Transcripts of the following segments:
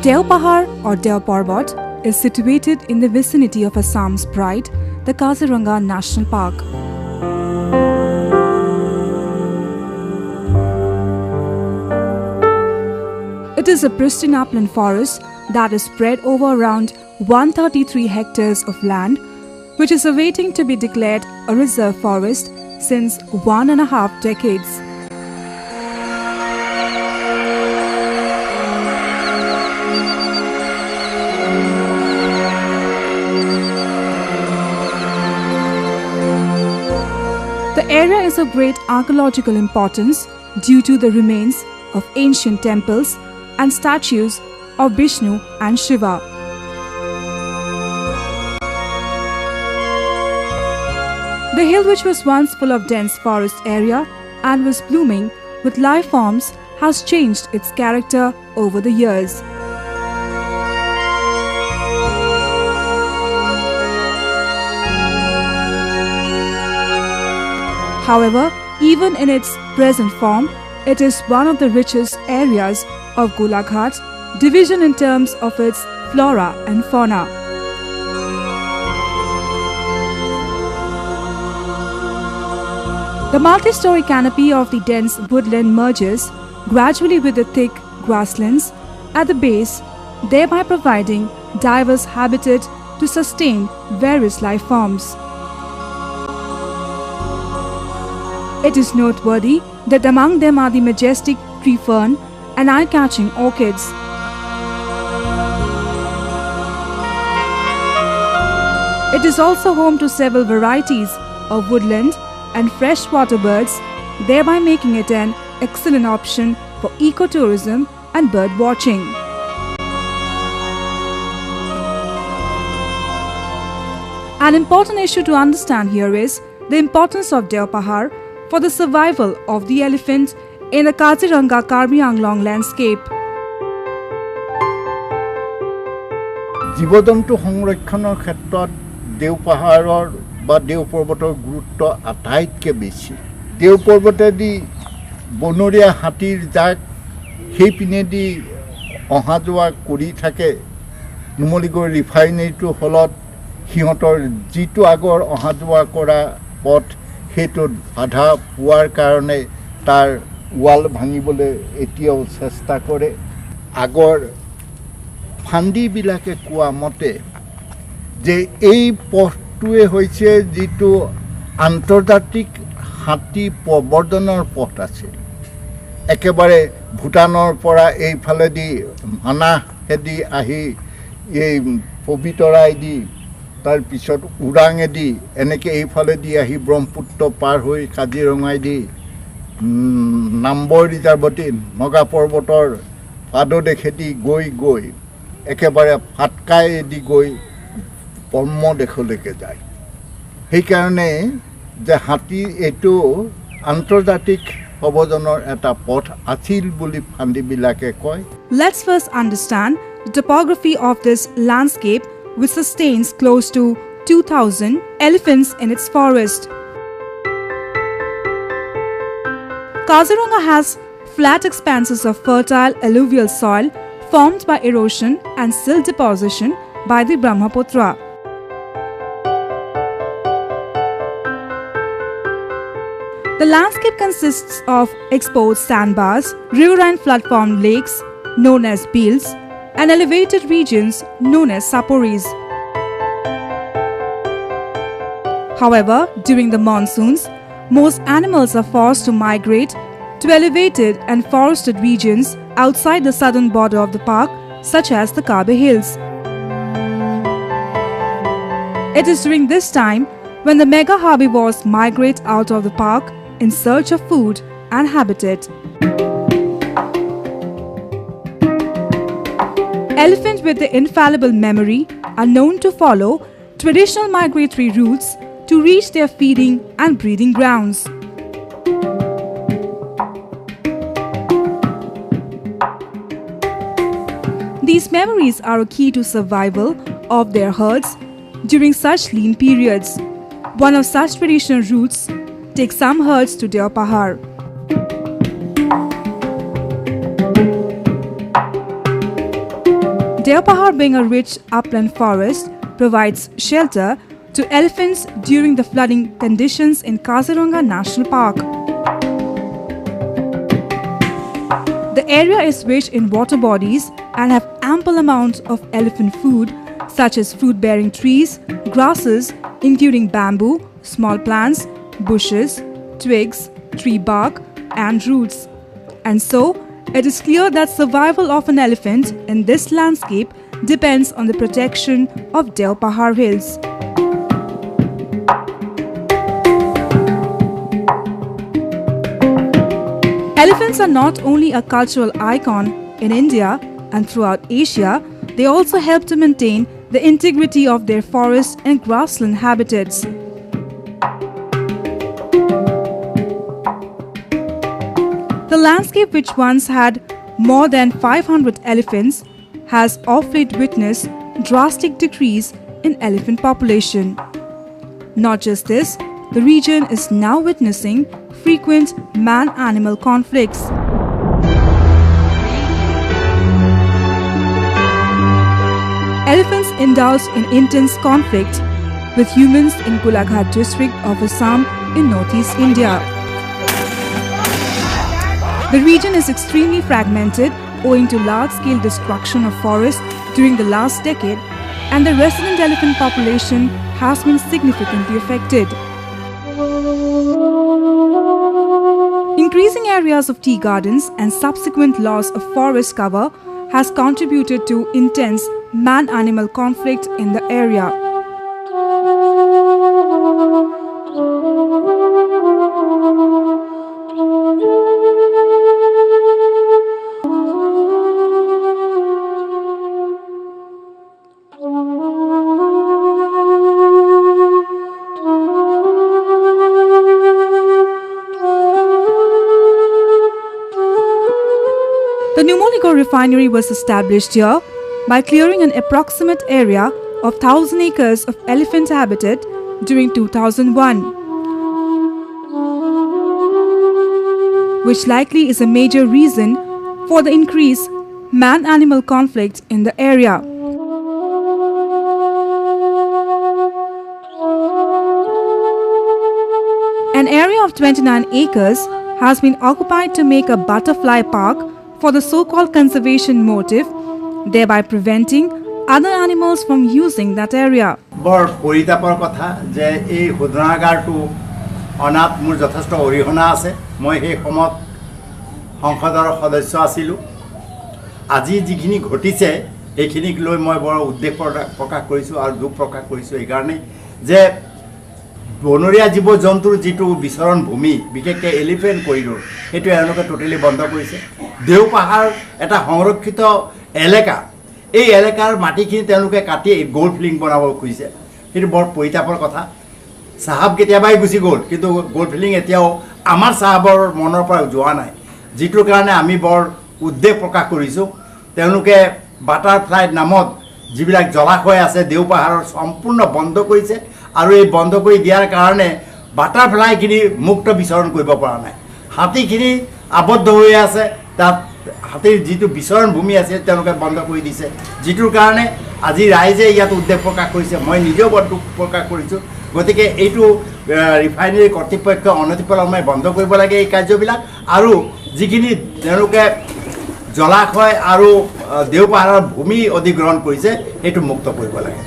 Deopahar or Deoparvat is situated in the vicinity of Assam's pride, the Kaziranga National Park. It is a pristine upland forest that is spread over around 133 hectares of land, which is awaiting to be declared a reserve forest since 1.5 decades. The area is of great archaeological importance due to the remains of ancient temples and statues of Vishnu and Shiva. The hill, which was once full of dense forest area and was blooming with life forms, has changed its character over the years. However, even in its present form, it is one of the richest areas of Golaghat division in terms of its flora and fauna. The multi-story canopy of the dense woodland merges gradually with the thick grasslands at the base, thereby providing diverse habitat to sustain various life forms. It is noteworthy that among them are the majestic tree fern and eye-catching orchids. It is also home to several varieties of woodland and freshwater birds, thereby making it an excellent option for ecotourism and bird watching. An important issue to understand here is the importance of Deopahar for the survival of the elephant in the Kaziranga Karbi Anglong landscape. জীবজন্তু সংৰক্ষণৰ ক্ষেত্ৰত দেওপাহাৰৰ বা দেওপৰ্বতৰ গুৰুত্ব আটাইতকৈ বেছি। দেওপৰ্বতেদি বনৰীয়া হাতীৰ জাক সেইপিনেদি অহা যোৱা কৰি থাকে। নুমলীগড় ৰিফাইনেৰীটো হলত সিহঁতৰ যিটো আগৰ অহা যোৱা কৰা পথ সেইটোত বাধা পোৱাৰ কাৰণে তাৰ ৱাল ভাঙিবলৈ এতিয়াও চেষ্টা কৰে। আগৰ ফান্দিবিলাকে কোৱা মতে যে এই পথটোৱে হৈছে যিটো আন্তৰ্জাতিক হাতী প্ৰৱৰ্ধনৰ পথ আছিল। একেবাৰে ভূটানৰ পৰা এইফালেদি মানাহেদি আহি এই পবিতৰাইদি তাৰপিছত ওৰাঙেদি এনেকৈ এইফালেদি আহি ব্ৰহ্মপুত্ৰ পাৰ হৈ কাজিৰঙাইদি নাম্বৰ ৰিজাৰ্ভতি নগা পৰ্বতৰ পাদদেশেদি গৈ গৈ একেবাৰে ফাটকাইদি গৈ ব্ৰহ্মদেশলৈকে যায়। সেইকাৰণে যে হাতী এইটো আন্তৰ্জাতিক প্ৰব্ৰজনৰ এটা পথ আছিল বুলি ফান্দিবিলাকে কয়। Let's first understand the topography of this landscape, which sustains close to 2,000 elephants in its forest. Kaziranga has flat expanses of fertile alluvial soil formed by erosion and silt deposition by the Brahmaputra. The landscape consists of exposed sandbars, riverine flood-formed lakes known as beels, and elevated regions known as saporis. However, during the monsoons, most animals are forced to migrate to elevated and forested regions outside the southern border of the park, such as the Karbi Hills. It is during this time when the mega herbivores migrate out of the park in search of food and habitat. Elephants with the infallible memory are known to follow traditional migratory routes to reach their feeding and breeding grounds. These memories are a key to survival of their herds during such lean periods. One of such traditional routes takes some herds to Deopahar. Deopahar, being a rich upland forest, provides shelter to elephants during the flooding conditions in Kaziranga National Park. The area is rich in water bodies and have ample amounts of elephant food such as fruit-bearing trees, grasses including bamboo, small plants, bushes, twigs, tree bark and roots. And so, it is clear that survival of an elephant in this landscape depends on the protection of Deopahar Hills. Elephants are not only a cultural icon in India and throughout Asia, they also help to maintain the integrity of their forest and grassland habitats. The landscape, which once had more than 500 elephants, has of late witnessed drastic decrease in elephant population. Not just this, the region is now witnessing frequent man-animal conflicts. Elephants indulge in intense conflict with humans in Golaghat district of Assam in northeast India. The region is extremely fragmented owing to large-scale destruction of forests during the last decade, and the resident elephant population has been significantly affected. Increasing areas of tea gardens and subsequent loss of forest cover has contributed to intense man-animal conflict in the area. The Numoligo refinery was established here by clearing an approximate area of 1,000 acres of elephant habitat during 2001, which likely is a major reason for the increased man-animal conflict in the area. An area of 29 acres has been occupied to make a butterfly park for the so-called conservation motive, thereby preventing other animals from using that area. Bor poritapor kotha je ei hudnagar tu onat mur jotheshto orihona ase moi he komot সংসদৰ সদস্য আছিলো আজি যিখিনি ঘটিছে এইখিনিক লৈ মই বড় উদ্বেগ প্ৰকাশ কৰিছো আৰু দুখ প্ৰকাশ কৰিছো এই কাৰণে যে বনৰীয়া জীৱ জন্তুৰ যেটো বিচৰণ ভূমি বিশেষকৈ এলিফেন্ট কৰিডৰ হেতু এনকে টোটালি বন্ধ কৰিছে দেওপাহাৰ এটা সংৰক্ষিত এলেকা এই এলেকাৰ মাটিখিনি তেওঁলোকে কাটি গোল্ড ফিলিং বনাব খুজিছে হেতু বৰ পইতাপৰ কথা সাহাব কেতিয়াবাই গুছি গল কিন্তু গোল্ড ফিলিং এতিয়াও আমাৰ সাহাবৰ মনৰ পৰা যোৱা নাই যেটোৰ কাৰণে আমি বৰ উদ্বেগ প্ৰকাশ কৰিছো তেওঁলোকে বাটাৰফ্লাই নামত যিবিলাক জলাশয় আছে দেওপাহাৰৰ সম্পূৰ্ণ বন্ধ কৰিছে আৰু এই বন্ধ কৰি দিয়াৰ কাৰণে বাটাৰফ্লাইখিনি মুক্ত বিচৰণ কৰিব পৰা নাই হাতীখিনি আবদ্ধ হৈ আছে তাত হাতীৰ যেটো বিচৰণ ভূমি আছে তেওঁলোকে বন্ধ কৰি দিছে যেটোৰ কাৰণে আজি ৰাইজে ইয়াত উদ্বেগ প্ৰকাশ কৰিছে মই নিজেও বৰ দুখ প্ৰকাশ কৰিছো গতিকে এইটো ৰিফাইনাৰী কৰ্তৃপক্ষ অনতিপলমে বন্ধ কৰিব লাগে এই কাৰ্যবিলাক আৰু যিখিনি তেওঁলোকে জলাশয় আৰু দেওপাহাৰৰ ভূমি অধিগ্ৰহণ কৰিছে এইটো মুক্ত কৰিব লাগে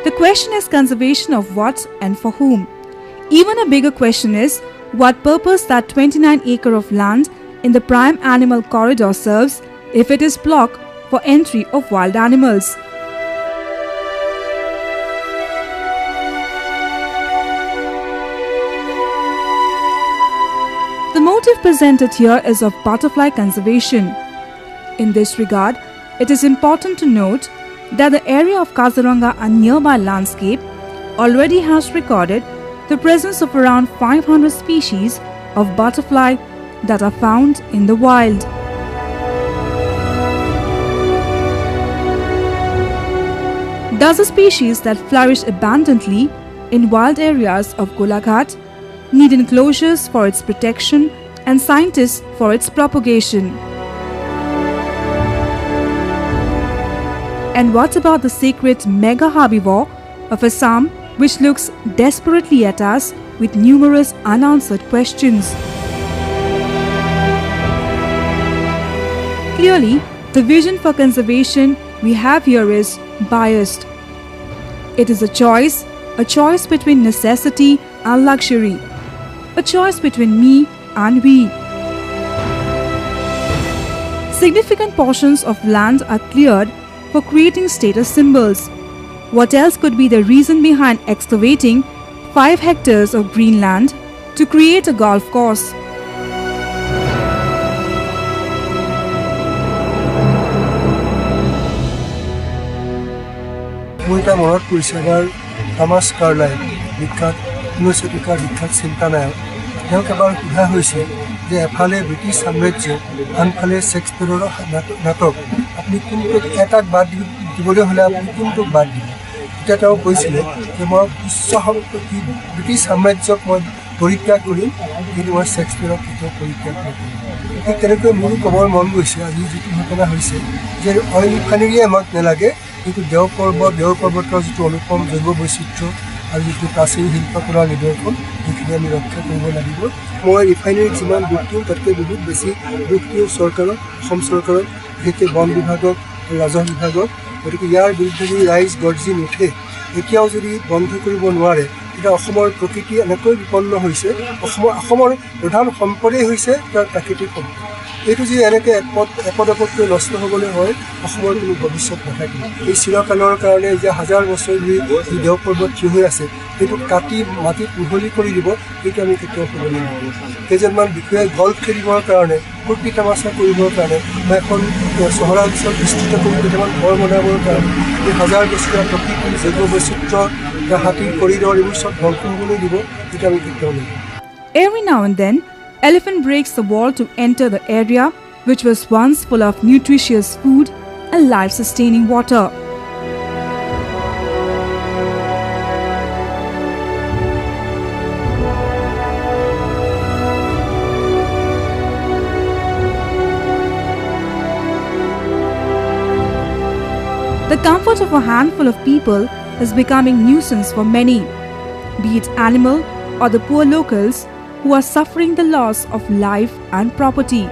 The question is conservation of what and for whom. Even a bigger question is what purpose that 29 acre of land in the prime animal corridor serves if it is blocked for entry of wild animals. The motive presented here is of butterfly conservation. In this regard, it is important to note that the area of Kaziranga and nearby landscape already has recorded the presence of around 500 species of butterfly that are found in the wild. Thus, the species that flourish abundantly in wild areas of Golaghat need enclosures for its protection and scientists for its propagation. And what about the sacred mega herbivore of Assam, which looks desperately at us with numerous unanswered questions? Clearly, the vision for conservation we have here is biased. It is a choice between necessity and luxury, a choice between me and we. Significant portions of land are cleared for creating status symbols. What else could be the reason behind excavating 5 hectares of green land to create a golf course? এটা মনত পৰিছে এবাৰ Thomas Carlyle বিখ্যাত 19 শতিকাৰ বিখ্যাত চিন্তানায়ক তেওঁক এবাৰ সোধা হৈছিল যে এফালে ব্ৰিটিছ সাম্ৰাজ্য আনফালে শেক্সপিয়াৰৰ নাটক আপুনি কোনটোক এটাক বাদ দিবলৈ হ'লে আপুনি কোনটোক বাদ দিব তেতিয়া তেওঁ কৈছিলে যে মই উচ্চ ব্ৰিটিছ সাম্ৰাজ্যক মই পৰিত্যাগ কৰিম কিন্তু মই শেক্সপিয়াৰক কেতিয়াও পৰিত্যাগ নকৰিম ঠিক তেনেকৈ মোৰো ক'বৰ মন গৈছে আজি যিটো ঘটনা হৈছে যে অইল ৰিফাইনেৰীয়ে আমাক নালাগে কিন্তু দেও পৰ্বতৰ যিটো অনুপম জৈৱ বৈচিত্ৰ্য আৰু যিটো প্ৰাচীন শিল্পকলাৰ নিদৰ্শন সেইখিনি আমি ৰক্ষা কৰিব লাগিব মই ৰিফাইনেৰীত যিমান দুখ দিওঁ তাতকৈ বহুত বেছি দুখ দিওঁ চৰকাৰক অসম চৰকাৰক বিশেষকৈ বন বিভাগক ৰাজহ বিভাগক গতিকে ইয়াৰ বিৰুদ্ধে যদি ৰাইজ গৰ্জি নুঠে এতিয়াও যদি বন্ধ কৰিব নোৱাৰে তেতিয়া অসমৰ প্ৰকৃতি এনেকৈ বিপন্ন হৈছে অসমৰ প্ৰধান সম্পদেই হৈছে তাৰ প্ৰাকৃতিক সম্পদ এইটো যদি এনেকৈ এপদকৈ নষ্ট হ'বলৈ হয় অসমৰ কোনো ভৱিষ্যত নাথাকিব এই চিৰকালৰ কাৰণে যে হাজাৰ বছৰ ধৰি যি দেও পৰ্বত থিয় হৈ আছে সেইটো কাটি মাটিত মুকলি কৰি দিব সেইটো আমি কেতিয়াও হ'ব নোৱাৰিম কেইজনমান বিষয়াই গল্ফ খেলিবৰ কাৰণে ফূৰ্তি তামাচা কৰিবৰ কাৰণে বা এখন চহৰাঞ্চল বিস্তৃত কৰি কেইটামান ঘৰ বনাবৰ কাৰণে এই হাজাৰ বছৰীয়া প্ৰকৃতিৰ জৈৱ বৈচিত্ৰ্য বা হাতীৰ কৰিডৰ এইবোৰ চব ধ্বংস হ'বলৈ দিব সেইটো আমি কেতিয়াও নোৱাৰিম Every now and then, elephant breaks the wall to enter the area which was once full of nutritious food and life-sustaining water. The comfort of a handful of people is becoming nuisance for many, be it animal or the poor locals who are suffering the loss of life and property.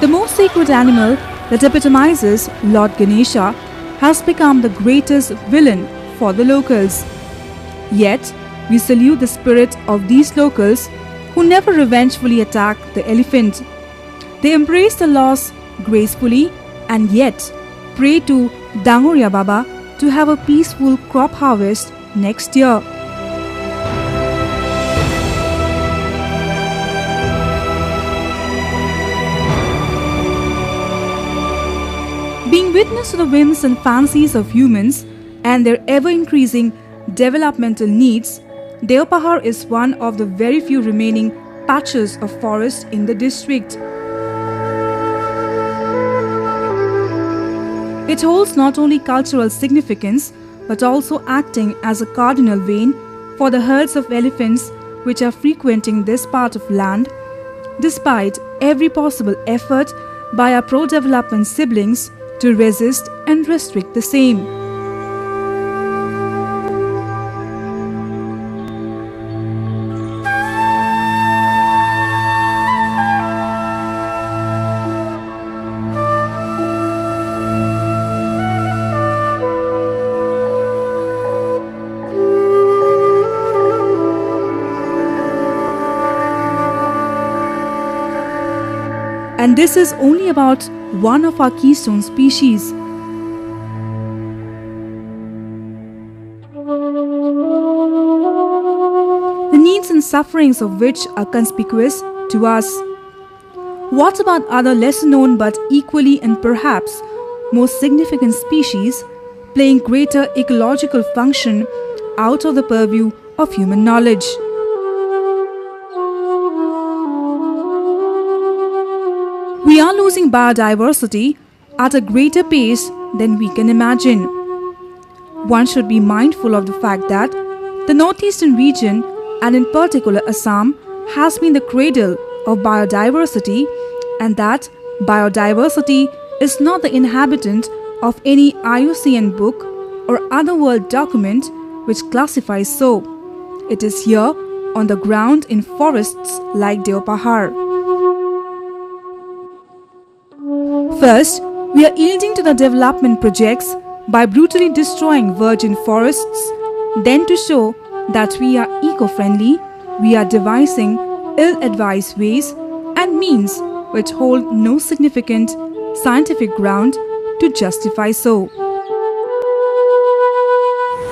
The most sacred animal that epitomizes Lord Ganesha has become the greatest villain for the locals. Yet, we salute the spirit of these locals who never revengefully attack the elephant. They embrace the loss gracefully and yet pray to Dangoria Baba to have a peaceful crop harvest next year. Being witness to the whims and fancies of humans and their ever-increasing developmental needs, Deopahar is one of the very few remaining patches of forest in the district. It holds not only cultural significance but also acting as a cardinal vein for the herds of elephants which are frequenting this part of land, despite every possible effort by our pro-development siblings to resist and restrict the same. And this is only about one of our keystone species. The needs and sufferings of which are conspicuous to us. What about other lesser known but equally and perhaps more significant species playing greater ecological function out of the purview of human knowledge? We are losing biodiversity at a greater pace than we can imagine. One should be mindful of the fact that the northeastern region, and in particular Assam, has been the cradle of biodiversity, and that biodiversity is not the inhabitant of any IUCN book or other world document which classifies so. It is here on the ground in forests like Deopahar. First, we are yielding to the development projects by brutally destroying virgin forests. Then, to show that we are eco-friendly, we are devising ill-advised ways and means which hold no significant scientific ground to justify so.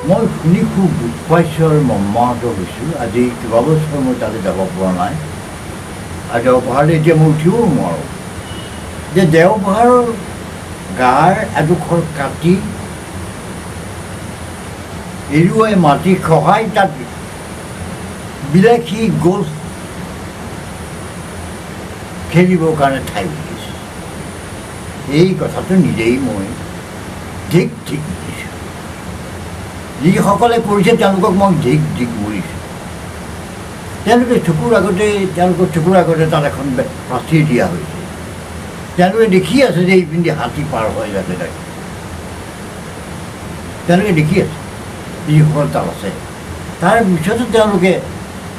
মই শুনি খুব দুখ পাইছোঁ আৰু মৰ্মাহত হৈছোঁ। আজি কেইবাবছৰ মই তাতে যাব পৰা নাই আৰু দেওপাহাৰলৈ এতিয়া মই উঠিব নোৱাৰোঁ যে দেওপাহাৰৰ গাৰ এডোখৰ কাটি এৰুৱাই মাটি খহাই তাত বিলাসী গল্ফ খেলিবৰ কাৰণে ঠাই উলিয়াইছে। এই কথাটো নিজেই মই ঠিক বুজিছোঁ। যিসকলে কৰিছে তেওঁলোকক মই ধিক মৰিছোঁ। তেওঁলোকৰ চকুৰ আগতে তাত এখন প্ৰাচীৰ দিয়া হৈছে। তেওঁলোকে দেখি আছে যে এইপিনে হাতী পাৰ হয় যাতে তাকে তেওঁলোকে দেখি আছে যিসকল তাত আছে। তাৰ পিছতো তেওঁলোকে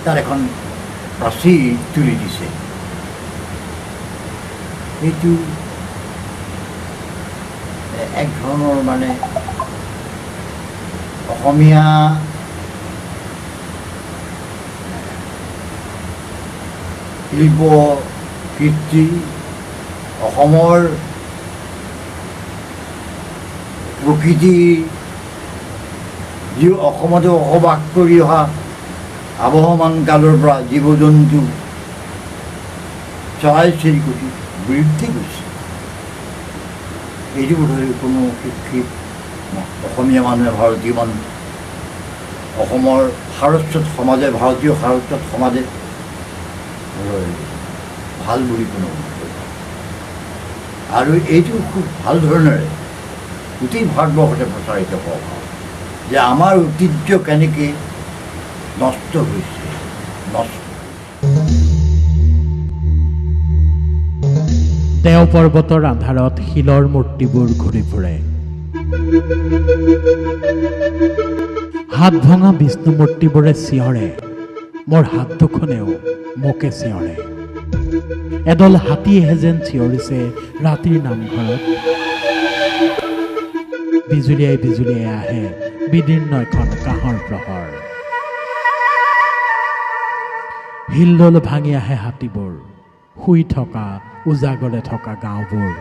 তাত এখন প্ৰাচীৰ তুলি দিছে। এইটো এক ধৰণৰ মানে অসমীয়া শিল্প কীৰ্তি অসমৰ প্ৰকৃতি যি অসমতে বসবাস কৰি অহা আবহমান কালৰ পৰা জীৱ জন্তু চৰাই চিৰিকটি বিৰুদ্ধে গৈছে। এইটো বোধহয় কোনো শিক্ষিত অসমীয়া মানুহে ভাৰতীয় মানুহ অসমৰ সাৰস্বত সমাজে ভাৰতীয় সাৰস্বত সমাজে ভাল বুলি কোনো আৰু এইটো খুব ভাল ধৰণেৰে গোটেই ভাৰতবৰ্ষতে প্ৰচাৰিত হওক যে আমাৰ ঐতিহ্য কেনেকৈ নষ্ট হৈছে। দেও পৰ্বতৰ আন্ধাৰত শিলৰ মূৰ্তিবোৰ ঘূৰি ফুৰে। হাত ভঙা বিষ্ণু মূৰ্তিবোৰে চিঞৰে, মোৰ হাত দুখনেও মোকে চিঞৰে। এডাল হাতীয়েহে যেন চিঞৰিছে ৰাতিৰ নামঘৰত। বিজুলিয়াই আহে বিদীৰ্ণ এখন কাঁহৰ প্ৰহৰ। হিলদল ভাঙি আহে হাতীবোৰ, শুই থকা উজাগৰে থকা গাঁওবোৰ।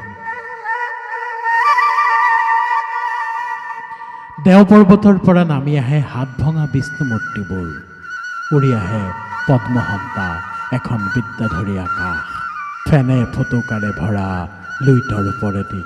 দেও পৰ্বতৰ পৰা নামি আহে হাত ভঙা বিষ্ণু মূৰ্তিবোৰ। উৰি আহে পদ্মহন্তা এখন বিদ্যাধৰী আকাশ, ফেনে ফটকাৰে ভৰা লুইতৰ ওপৰেদি।